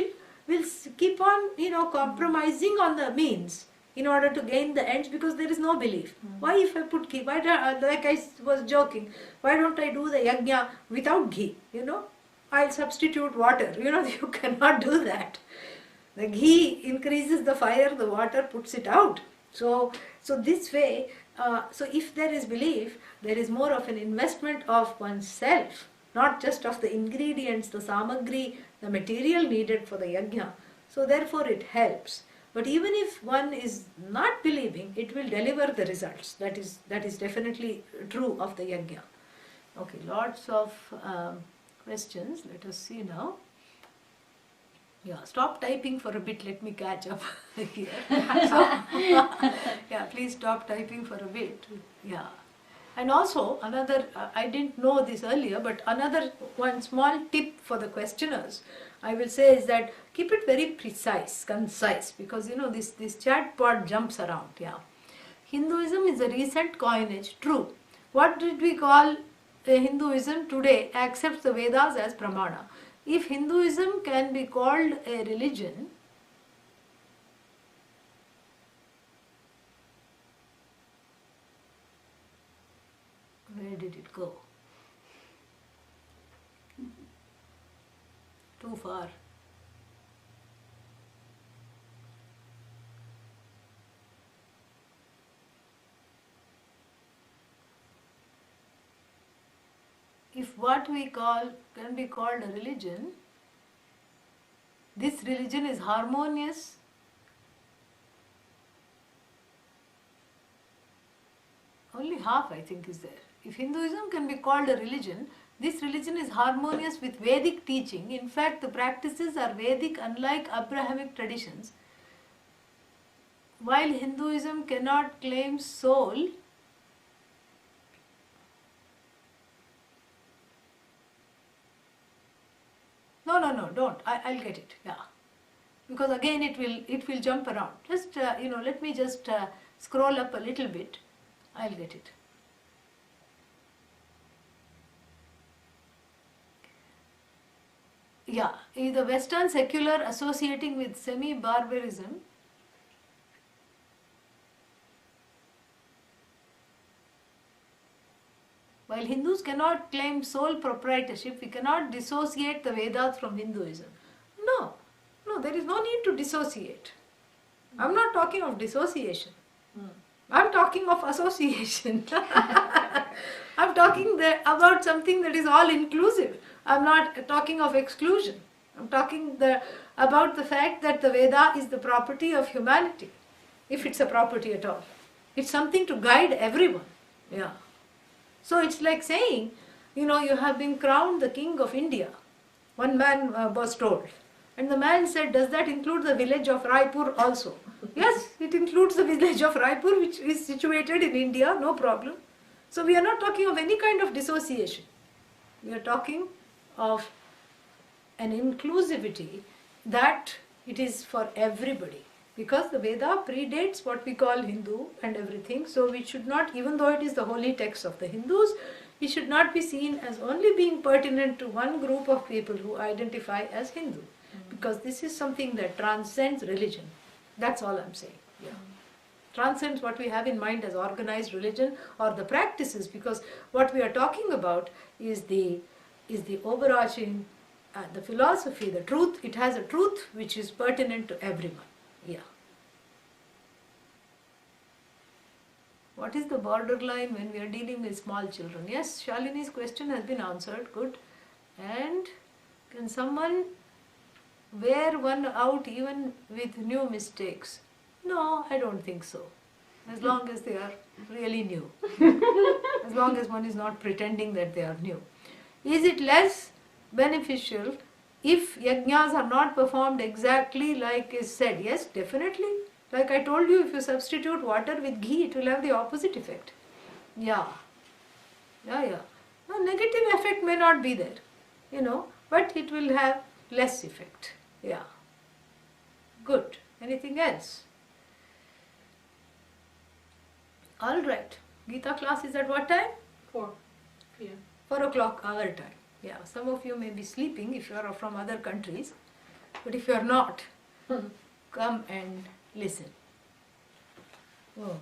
A: will keep on compromising on the means in order to gain the ends, because there is no belief. Why if I put ghee? Like I was joking, why don't I do the yajna without ghee? I'll substitute water. You cannot do that. The ghee increases the fire, the water puts it out. So this way, so if there is belief, there is more of an investment of oneself, not just of the ingredients, the samagri, the material needed for the yajna. So therefore it helps. But even if one is not believing, it will deliver the results. That is definitely true of the yajna. Okay, lots of questions. Let us see now. Yeah, stop typing for a bit. Let me catch up here. Yeah, please stop typing for a bit. Yeah. And also another, I didn't know this earlier, but another one small tip for the questioners, I will say, is that keep it very precise, concise, because this chat pod jumps around. Yeah. Hinduism is a recent coinage. True. What did we call Hinduism today? Accepts the Vedas as pramana. If Hinduism can be called a religion, where did it go? Too far. If what we call can be called a religion, this religion is harmonious, only half I think is there. if Hinduism can be called a religion, this religion is harmonious with Vedic teaching. In fact, the practices are Vedic, unlike Abrahamic traditions. While Hinduism cannot claim soul, no, don't. I'll get it. Yeah, because again it will jump around. Just let me just scroll up a little bit. I'll get it. Yeah, the Western secular associating with semi-barbarism. While Hindus cannot claim sole proprietorship, we cannot dissociate the Vedas from Hinduism. No, there is no need to dissociate. I'm not talking of dissociation. I'm talking of association. I'm talking about something that is all inclusive. I'm not talking of exclusion. I'm talking about the fact that the Veda is the property of humanity, if it's a property at all. It's something to guide everyone. Yeah. So it's like saying, you have been crowned the king of India. One man was told. And the man said, does that include the village of Raipur also? Yes, it includes the village of Raipur, which is situated in India, no problem. So we are not talking of any kind of dissociation. We are talking of an inclusivity that it is for everybody. Because the Veda predates what we call Hindu and everything, so we should not, even though it is the holy text of the Hindus, it should not be seen as only being pertinent to one group of people who identify as Hindu. Because this is something that transcends religion. That's all I'm saying. Yeah. Transcends what we have in mind as organized religion or the practices, because what we are talking about is the overarching, the philosophy, the truth. It has a truth which is pertinent to everyone. Yeah. What is the borderline when we are dealing with small children? Yes, Shalini's question has been answered. Good. And can someone wear one out even with new mistakes? No, I don't think so. As long as they are really new. As long as one is not pretending that they are new. Is it less beneficial if yajnas are not performed exactly like is said? Yes, definitely. Like I told you, if you substitute water with ghee, it will have the opposite effect. Yeah. No, negative effect may not be there, but it will have less effect. Yeah. Good. Anything else? All right. Gita class is at what time?
B: 4 p.m.
A: 4 o'clock our time. Yeah, some of you may be sleeping if you are from other countries, but if you are not, come and listen. Oh.